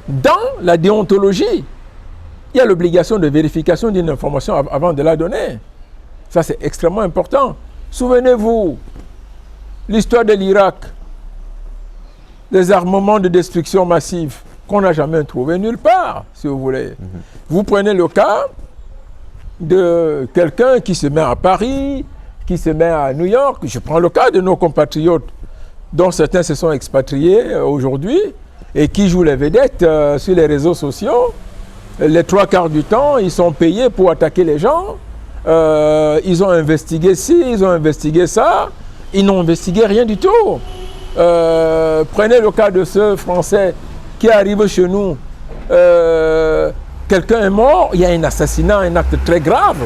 dans la déontologie, il y a l'obligation de vérification d'une information avant de la donner. Ça, c'est extrêmement important. Souvenez-vous, l'histoire de l'Irak, les armements de destruction massive qu'on n'a jamais trouvé nulle part, si vous voulez. Vous prenez le cas de quelqu'un qui se met à Paris, qui se met à New York. Je prends le cas de nos compatriotes, dont certains se sont expatriés aujourd'hui et qui jouent les vedettes sur les réseaux sociaux. Les 3/4 du temps, ils sont payés pour attaquer les gens. Ils ont investigué ci, ils ont investigué ça. Ils n'ont investigué rien du tout. Prenez le cas de ce Français qui arrive chez nous. Quelqu'un est mort, il y a un assassinat, un acte très grave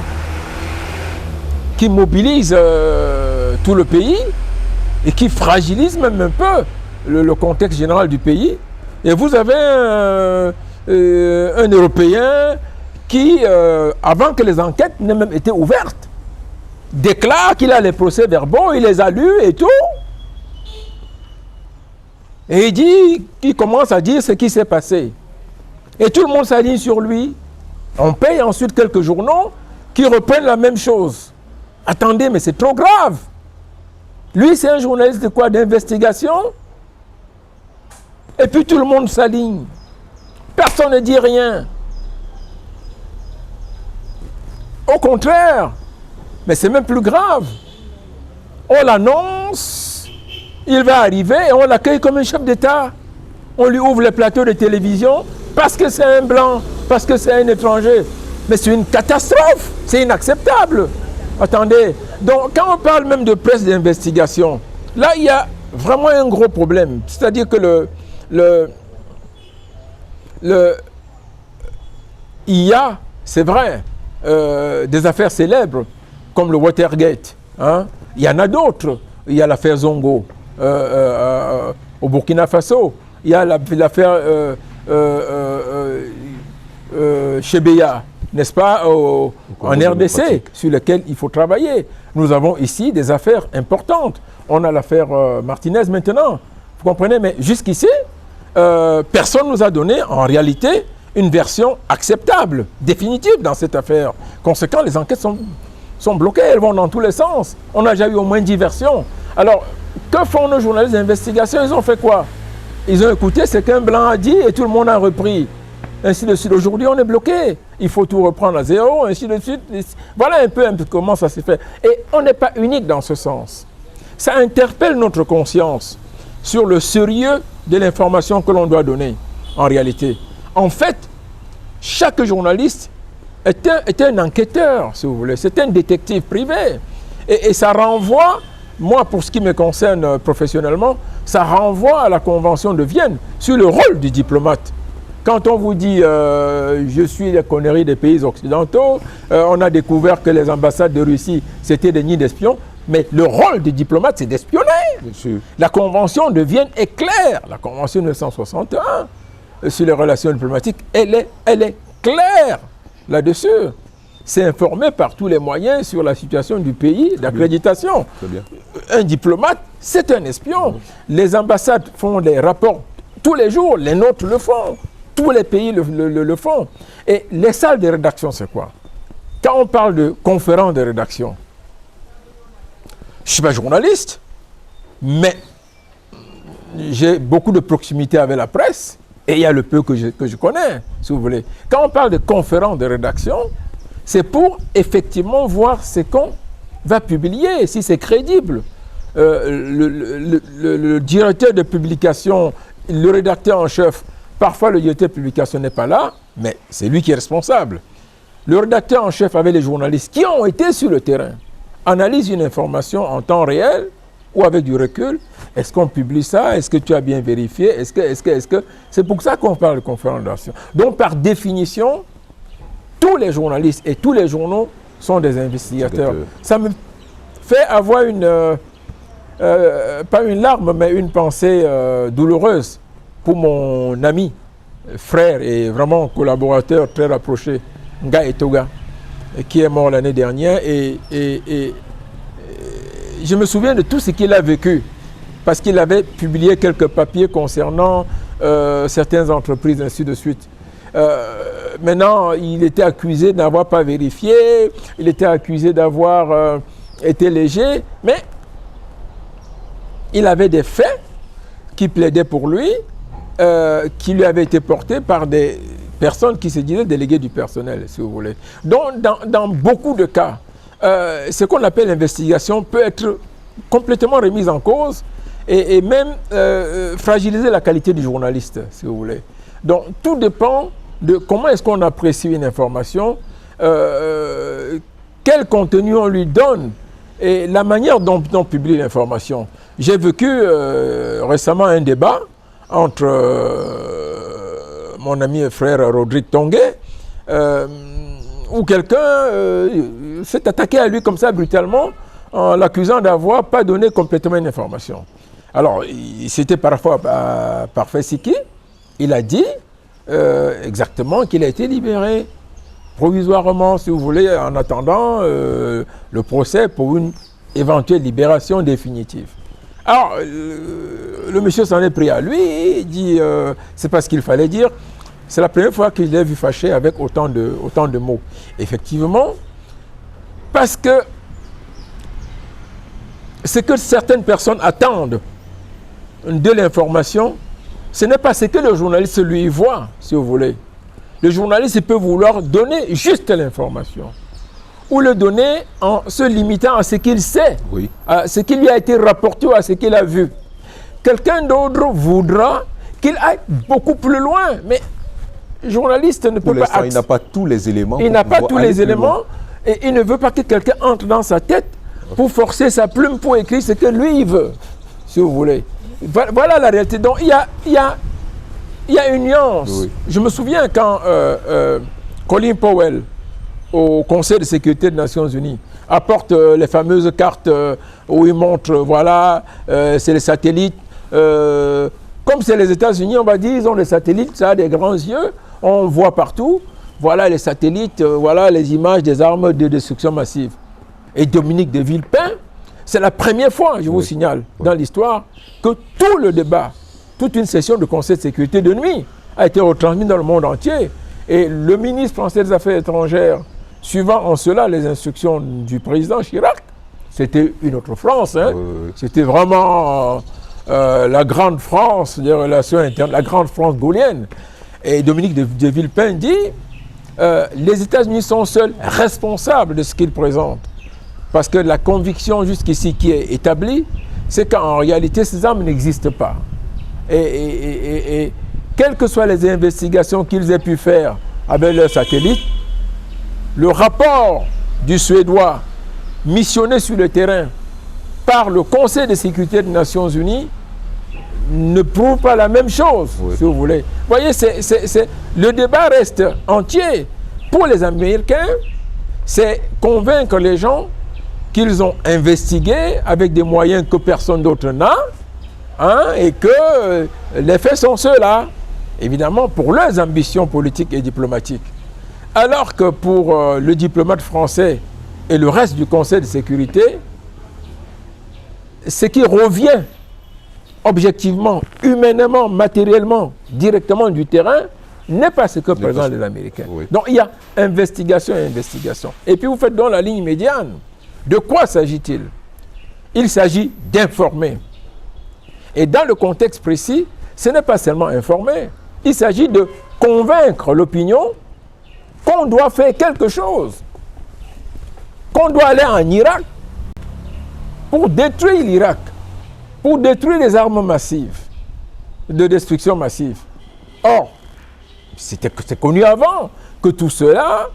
qui mobilise tout le pays et qui fragilise même un peu le contexte général du pays. Et vous avez un Européen qui, avant que les enquêtes n'aient même été ouvertes, déclare qu'il a les procès-verbaux, il les a lus et tout. Et il commence à dire ce qui s'est passé. Et tout le monde s'aligne sur lui. On paye ensuite quelques journaux qui reprennent la même chose. Attendez, mais c'est trop grave. Lui, c'est un journaliste de quoi? D'investigation. Et puis tout le monde s'aligne. Personne ne dit rien. Au contraire, mais c'est même plus grave. On l'annonce, il va arriver et on l'accueille comme un chef d'État. On lui ouvre les plateaux de télévision parce que c'est un blanc, parce que c'est un étranger. Mais c'est une catastrophe, c'est inacceptable. Attendez, donc quand on parle même de presse d'investigation, là il y a vraiment un gros problème. C'est-à-dire que il y a, c'est vrai, des affaires célèbres comme le Watergate. Hein? Il y en a d'autres. Il y a l'affaire Zongo au Burkina Faso. Il y a l'affaire Chebeya n'est-ce pas, en RDC, sur lesquels il faut travailler. Nous avons ici des affaires importantes. On a l'affaire Martinez maintenant, vous comprenez, mais jusqu'ici, personne ne nous a donné en réalité une version acceptable, définitive dans cette affaire. Conséquent, les enquêtes sont bloquées, elles vont dans tous les sens. On a déjà eu au moins 10 versions. Alors, que font nos journalistes d'investigation? Ils ont fait quoi? Ils ont écouté ce qu'un blanc a dit et tout le monde a repris. Ainsi de suite. Aujourd'hui, on est bloqué. Il faut tout reprendre à zéro, ainsi de suite. Voilà un peu comment ça s'est fait. Et on n'est pas unique dans ce sens. Ça interpelle notre conscience sur le sérieux de l'information que l'on doit donner, en réalité. En fait, chaque journaliste est un enquêteur, si vous voulez. C'est un détective privé. Et ça renvoie, moi, pour ce qui me concerne professionnellement, ça renvoie à la Convention de Vienne sur le rôle du diplomate. Quand on vous dit je suis les conneries des pays occidentaux, on a découvert que les ambassades de Russie, c'était des nids d'espions, mais le rôle du diplomate, c'est d'espionner. La Convention de Vienne est claire. La Convention 1961 sur les relations diplomatiques, elle est claire là-dessus. C'est informé par tous les moyens sur la situation du pays, d'accréditation. Un diplomate, c'est un espion. Les ambassades font des rapports tous les jours, les nôtres le font. Tous les pays le font. Et les salles de rédaction, c'est quoi? Quand on parle de conférences de rédaction, je ne suis pas journaliste, mais j'ai beaucoup de proximité avec la presse, et il y a le peu que je connais, si vous voulez. Quand on parle de conférences de rédaction, c'est pour effectivement voir ce qu'on va publier, si c'est crédible. Le directeur de publication, le rédacteur en chef, parfois le directeur de publication n'est pas là, mais c'est lui qui est responsable. Le rédacteur en chef avec les journalistes qui ont été sur le terrain analyse une information en temps réel ou avec du recul. Est-ce qu'on publie ça? Est-ce que tu as bien vérifié? Est-ce que... C'est pour ça qu'on parle de conférence de rédaction. Donc par définition, tous les journalistes et tous les journaux sont des investigateurs. Ça me fait avoir pas une larme, mais une pensée douloureuse pour mon ami, frère et vraiment collaborateur très rapproché, Nga Etoga, qui est mort l'année dernière. Et je me souviens de tout ce qu'il a vécu, parce qu'il avait publié quelques papiers concernant certaines entreprises, ainsi de suite. Maintenant, il était accusé de n'avoir pas vérifié, il était accusé d'avoir été léger, mais il avait des faits qui plaidaient pour lui, qui lui avaient été portés par des personnes qui se disaient déléguées du personnel, si vous voulez. Donc, dans beaucoup de cas, ce qu'on appelle l'investigation peut être complètement remise en cause et même fragiliser la qualité du journaliste, si vous voulez. Donc, tout dépend de comment est-ce qu'on apprécie une information, quel contenu on lui donne et la manière dont on publie l'information. J'ai vécu récemment un débat entre mon ami et frère Rodrigue Tongué, où quelqu'un s'est attaqué à lui comme ça brutalement en l'accusant d'avoir pas donné complètement une information. Alors, c'était parfois Parfait Siki, il a dit exactement qu'il a été libéré provisoirement, si vous voulez, en attendant le procès pour une éventuelle libération définitive. Alors, le monsieur s'en est pris à lui, il dit, c'est pas ce qu'il fallait dire. C'est la première fois qu'il l'ai vu fâché avec autant de mots. Effectivement, parce que ce que certaines personnes attendent de l'information, ce n'est pas ce que le journaliste lui voit, si vous voulez. Le journaliste peut vouloir donner juste l'information, ou le donner en se limitant à ce qu'il sait, oui, à ce qui lui a été rapporté ou à ce qu'il a vu. Quelqu'un d'autre voudra qu'il aille beaucoup plus loin, mais le journaliste ne peut pas... Il n'a pas tous les éléments. Il n'a pas tous les éléments et il ne veut pas que quelqu'un entre dans sa tête pour forcer sa plume pour écrire ce que lui il veut, si vous voulez. Voilà la réalité. Donc il y a une nuance. Oui. Je me souviens quand Colin Powell, au Conseil de sécurité des Nations Unies, apporte les fameuses cartes où il montre, voilà, c'est les satellites. Comme c'est les États-Unis, on va dire, ils ont des satellites, ça a des grands yeux, on voit partout. voilà les satellites, voilà les images des armes de destruction massive. Et Dominique de Villepin, c'est la première fois, je vous signale, dans l'histoire, que tout le débat, toute une session de Conseil de sécurité de nuit a été retransmise dans le monde entier. Et le ministre français des Affaires étrangères, suivant en cela les instructions du président Chirac, c'était une autre France. Hein. C'était vraiment la grande France des relations internes, la grande France gaullienne. Et Dominique de Villepin dit les États-Unis sont seuls responsables de ce qu'ils présentent. Parce que la conviction jusqu'ici qui est établie, c'est qu'en réalité, ces armes n'existent pas. Et quelles que soient les investigations qu'ils aient pu faire avec leurs satellites, le rapport du Suédois missionné sur le terrain par le Conseil de sécurité des Nations Unies ne prouve pas la même chose, si vous voulez. Vous voyez, le débat reste entier. Pour les Américains, c'est convaincre les gens qu'ils ont investigué avec des moyens que personne d'autre n'a, hein, et que les faits sont ceux-là, évidemment, pour leurs ambitions politiques et diplomatiques. Alors que pour le diplomate français et le reste du Conseil de sécurité, ce qui revient objectivement, humainement, matériellement, directement du terrain, n'est pas ce que présentent les Américains. Oui. Donc il y a investigation et investigation. Et puis vous faites donc la ligne médiane. De quoi s'agit-il? Il s'agit d'informer. Et dans le contexte précis, ce n'est pas seulement informer. Il s'agit de convaincre l'opinion qu'on doit faire quelque chose. Qu'on doit aller en Irak pour détruire l'Irak, pour détruire les armes massives, de destruction massive. Or, c'est connu avant que tout cela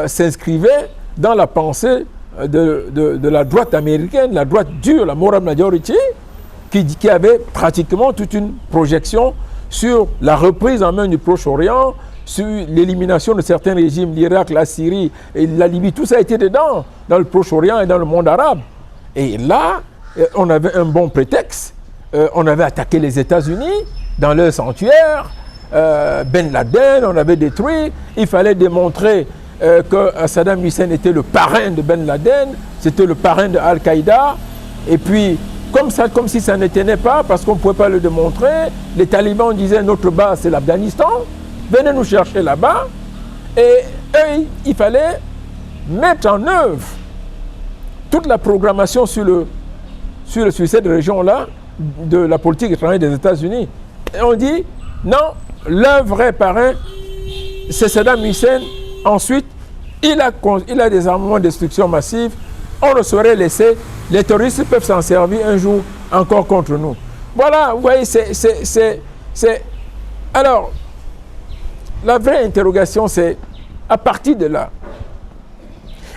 s'inscrivait dans la pensée de la droite américaine, la droite dure, la moral majority, qui avait pratiquement toute une projection sur la reprise en main du Proche-Orient, sur l'élimination de certains régimes, l'Irak, la Syrie et la Libye, tout ça était dedans, dans le Proche-Orient et dans le monde arabe. Et là, on avait un bon prétexte, on avait attaqué les États-Unis dans leur sanctuaire, Ben Laden, on avait détruit, il fallait démontrer que Saddam Hussein était le parrain de Ben Laden, c'était le parrain de Al-Qaïda, et puis comme si ça n'était pas, parce qu'on ne pouvait pas le démontrer, les talibans disaient notre base c'est l'Afghanistan, venez nous chercher là-bas, et eux, il fallait mettre en œuvre toute la programmation sur cette région-là de la politique étrangère des États-Unis. Et on dit, non, le vrai parrain, c'est Saddam Hussein. Ensuite, il a des armements de destruction massive. On le saurait laisser. Les terroristes peuvent s'en servir un jour encore contre nous. Voilà, vous voyez, Alors, la vraie interrogation, c'est, à partir de là,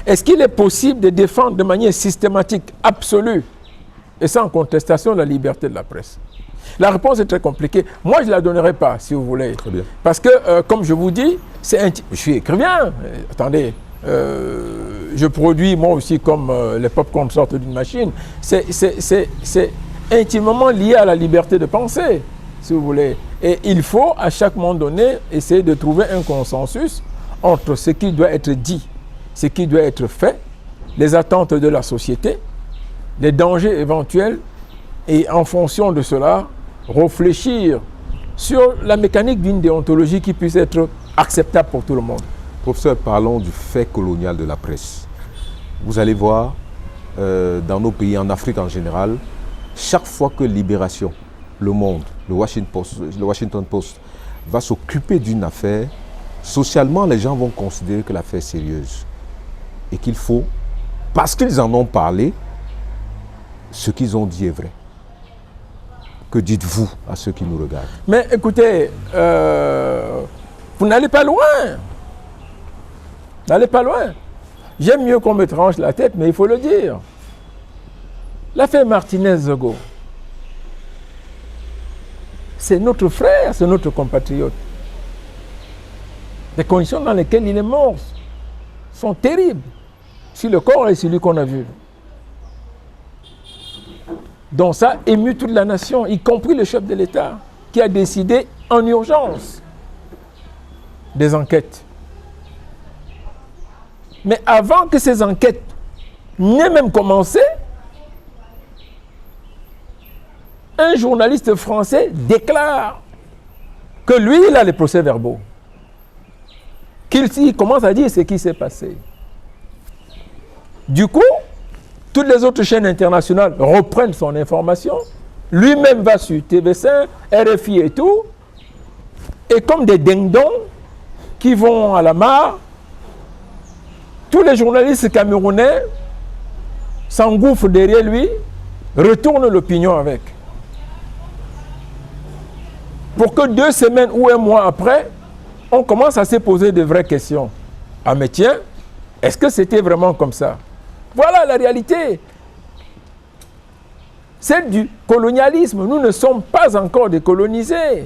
est-ce qu'il est possible de défendre de manière systématique, absolue, et sans contestation, la liberté de la presse? La réponse est très compliquée. Moi, je ne la donnerai pas, si vous voulez. Très bien. Parce que, comme je vous dis, je suis écrivain. Attendez, je produis moi aussi comme les pop-corn sortent d'une machine. C'est intimement lié à la liberté de penser, si vous voulez. Et il faut, à chaque moment donné, essayer de trouver un consensus entre ce qui doit être dit, ce qui doit être fait, les attentes de la société, les dangers éventuels, et en fonction de cela, réfléchir sur la mécanique d'une déontologie qui puisse être acceptable pour tout le monde. Professeur, parlons du fait colonial de la presse. Vous allez voir, dans nos pays, en Afrique en général, chaque fois que Libération, Le Monde, le Washington Post va s'occuper d'une affaire, socialement, les gens vont considérer que l'affaire est sérieuse. Et qu'il faut, parce qu'ils en ont parlé, ce qu'ils ont dit est vrai. Que dites-vous à ceux qui nous regardent? Mais écoutez, vous n'allez pas loin. N'allez pas loin. J'aime mieux qu'on me tranche la tête, mais il faut le dire. L'affaire Martinez-Zogo, c'est notre frère, c'est notre compatriote. Les conditions dans lesquelles il est mort sont terribles. Si le corps est celui qu'on a vu. Donc ça émue toute la nation, y compris le chef de l'État, qui a décidé en urgence des enquêtes. Mais avant que ces enquêtes n'aient même commencé, un journaliste français déclare que lui, il a les procès-verbaux. Qu'il commence à dire ce qui s'est passé. Du coup, toutes les autres chaînes internationales reprennent son information. Lui-même va sur TV5, RFI et tout. Et comme des ding-dongs qui vont à la mare, tous les journalistes camerounais s'engouffrent derrière lui, retournent l'opinion avec. Pour que 2 semaines ou 1 mois après, on commence à se poser de vraies questions. Ah mais tiens, est-ce que c'était vraiment comme ça? Voilà la réalité. C'est du colonialisme. Nous ne sommes pas encore décolonisés.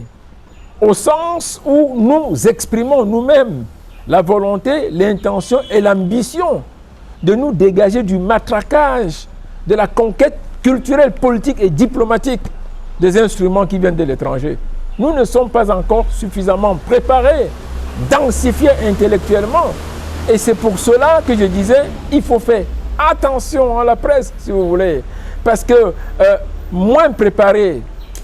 Au sens où nous exprimons nous-mêmes la volonté, l'intention et l'ambition de nous dégager du matraquage, de la conquête culturelle, politique et diplomatique des instruments qui viennent de l'étranger. Nous ne sommes pas encore suffisamment préparés, densifiés intellectuellement. Et c'est pour cela que je disais, il faut faire attention à la presse, si vous voulez. Parce que moins préparée,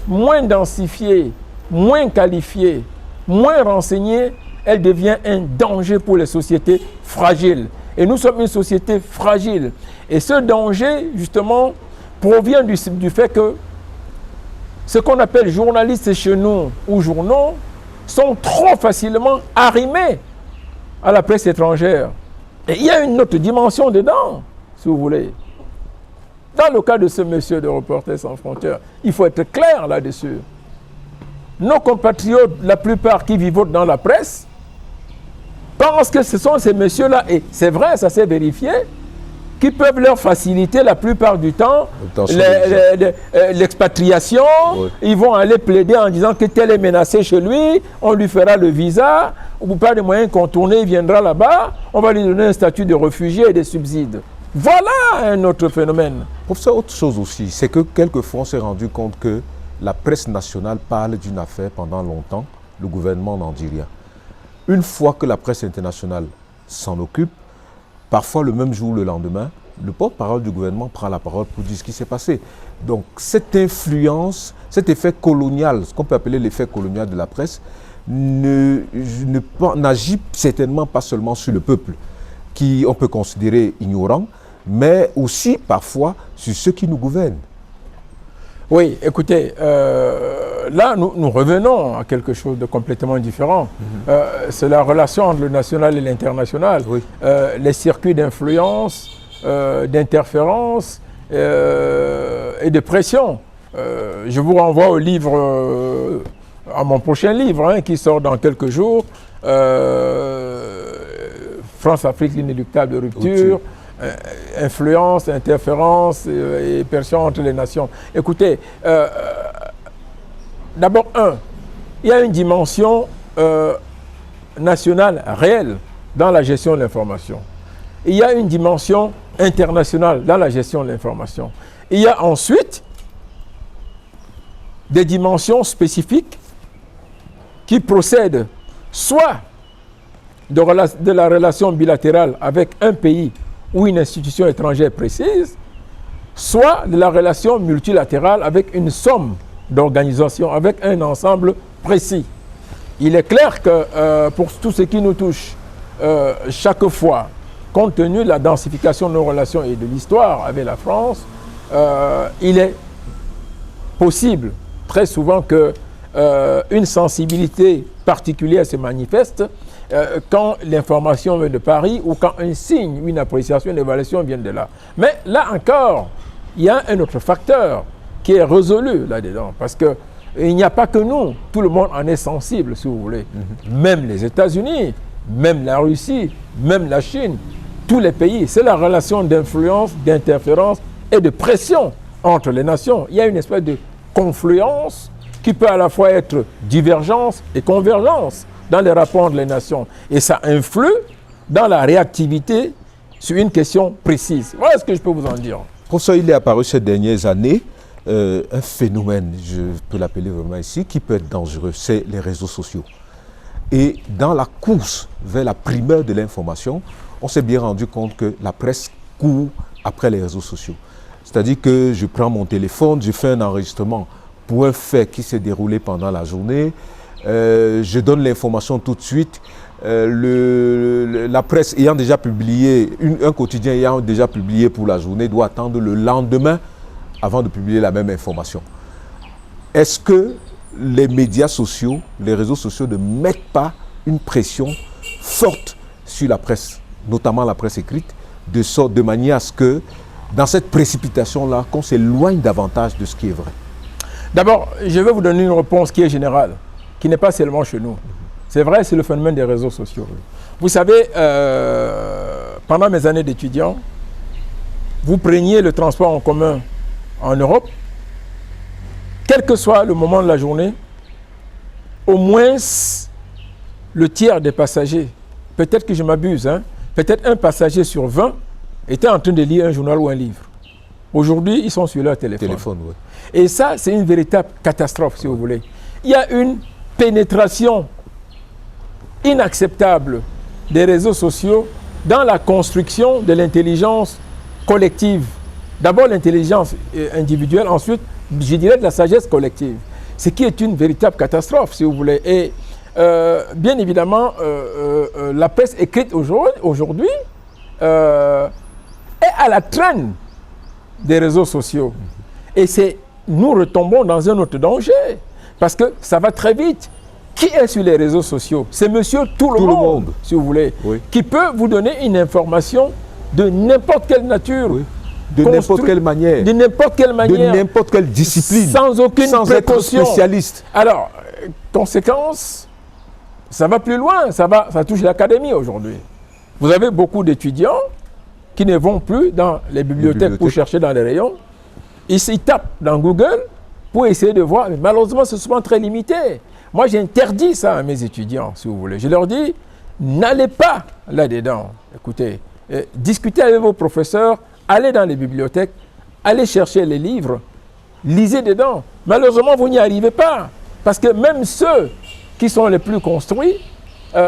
moins densifiée, moins qualifiée, moins renseignée, elle devient un danger pour les sociétés fragiles. Et nous sommes une société fragile. Et ce danger, justement, provient du fait que ce qu'on appelle journalistes chez nous ou journaux sont trop facilement arrimés à la presse étrangère. Et il y a une autre dimension dedans, si vous voulez. Dans le cas de ce monsieur de Reporters sans frontières, il faut être clair là-dessus. Nos compatriotes, la plupart qui vivent dans la presse, pensent que ce sont ces messieurs-là, et c'est vrai, ça s'est vérifié, qui peuvent leur faciliter la plupart du temps l'expatriation. Oui. Ils vont aller plaider en disant que tel est menacé chez lui, on lui fera le visa, ou pas de moyens contournés, il viendra là-bas, on va lui donner un statut de réfugié et des subsides. Voilà un autre phénomène. Professeur, autre chose aussi, c'est que quelquefois on s'est rendu compte que la presse nationale parle d'une affaire pendant longtemps, le gouvernement n'en dit rien. Une fois que la presse internationale s'en occupe, parfois le même jour, le lendemain, le porte-parole du gouvernement prend la parole pour dire ce qui s'est passé. Donc cette influence, cet effet colonial, ce qu'on peut appeler l'effet colonial de la presse, n'agit certainement pas seulement sur le peuple, qui on peut considérer ignorant, mais aussi parfois sur ceux qui nous gouvernent. Oui, écoutez, là nous revenons à quelque chose de complètement différent. C'est la relation entre le national et l'international. Oui. Les circuits d'influence, d'interférence et de pression. Je vous renvoie au livre, à mon prochain livre, qui sort dans quelques jours, France-Afrique, l'inéluctable rupture. Influence, interférence et pression entre les nations. Écoutez, d'abord, il y a une dimension nationale réelle dans la gestion de l'information. Il y a une dimension internationale dans la gestion de l'information. Il y a ensuite des dimensions spécifiques qui procèdent soit de la relation bilatérale avec un pays ou une institution étrangère précise, soit de la relation multilatérale avec une somme d'organisations, avec un ensemble précis. Il est clair que pour tout ce qui nous touche, chaque fois, compte tenu de la densification de nos relations et de l'histoire avec la France, il est possible très souvent que une sensibilité particulière se manifeste quand l'information vient de Paris ou quand un signe, une appréciation, une évaluation vient de là. Mais là encore, il y a un autre facteur qui est résolu là-dedans, parce qu'il n'y a pas que nous, tout le monde en est sensible, si vous voulez. Même les États-Unis, même la Russie, même la Chine, tous les pays, c'est la relation d'influence, d'interférence et de pression entre les nations. Il y a une espèce de confluence qui peut à la fois être divergence et convergence dans les rapports entre les nations. Et ça influe dans la réactivité sur une question précise. Voilà ce que je peux vous en dire. Professeur, il est apparu ces dernières années un phénomène, je peux l'appeler vraiment ici, qui peut être dangereux, c'est les réseaux sociaux. Et dans la course vers la primeur de l'information, on s'est bien rendu compte que la presse court après les réseaux sociaux. C'est-à-dire que je prends mon téléphone, je fais un enregistrement pour un fait qui s'est déroulé pendant la journée, je donne l'information tout de suite. La presse ayant déjà publié, un quotidien ayant déjà publié pour la journée doit attendre le lendemain avant de publier la même information. Est-ce que les médias sociaux, les réseaux sociaux ne mettent pas une pression forte sur la presse, notamment la presse écrite, de manière à ce que, dans cette précipitation-là, qu'on s'éloigne davantage de ce qui est vrai? D'abord, je vais vous donner une réponse qui est générale, qui n'est pas seulement chez nous. C'est vrai, c'est le phénomène des réseaux sociaux. Vous savez, pendant mes années d'étudiant, vous preniez le transport en commun en Europe, quel que soit le moment de la journée, au moins le tiers des passagers, peut-être que je m'abuse, hein, peut-être un passager sur 20 était en train de lire un journal ou un livre. Aujourd'hui, ils sont sur leur téléphone. Oui. Et ça, c'est une véritable catastrophe, si vous voulez. Il y a une pénétration inacceptable des réseaux sociaux dans la construction de l'intelligence collective. D'abord l'intelligence individuelle, ensuite, je dirais, de la sagesse collective. Ce qui est une véritable catastrophe, si vous voulez. Et bien évidemment, la presse écrite aujourd'hui est à la traîne des réseaux sociaux. Et nous retombons dans un autre danger, parce que ça va très vite. Qui est sur les réseaux sociaux? C'est monsieur tout le monde, si vous voulez, oui, qui peut vous donner une information de n'importe quelle nature. Oui. De n'importe quelle manière. De n'importe quelle manière. De n'importe quelle discipline. Sans aucune précaution. Être spécialiste. Alors, conséquence, ça va plus loin. Ça touche l'académie aujourd'hui. Vous avez beaucoup d'étudiants qui ne vont plus dans les bibliothèques pour chercher dans les rayons. Ils tapent dans Google pour essayer de voir. Mais malheureusement, c'est souvent très limité. Moi, j'interdis ça à mes étudiants, si vous voulez. Je leur dis, n'allez pas là-dedans. Écoutez, discutez avec vos professeurs, allez dans les bibliothèques, allez chercher les livres, lisez dedans. Malheureusement, vous n'y arrivez pas. Parce que même ceux qui sont les plus construits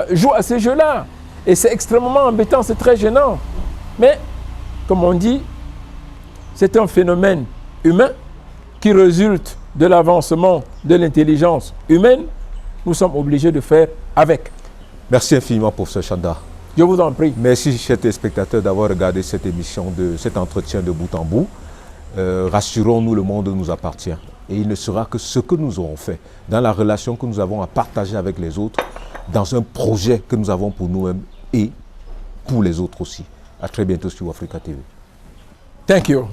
jouent à ces jeux-là. Et c'est extrêmement embêtant, c'est très gênant. Mais, comme on dit, c'est un phénomène humain qui résulte de l'avancement de l'intelligence humaine. Nous sommes obligés de faire avec. Merci infiniment, professeur Chanda. Je vous en prie. Merci, chers téléspectateurs, d'avoir regardé cette émission, cet entretien de bout en bout. Rassurons-nous, le monde nous appartient. Et il ne sera que ce que nous aurons fait dans la relation que nous avons à partager avec les autres, dans un projet que nous avons pour nous-mêmes et pour les autres aussi. À très bientôt sur Africa TV. Thank you.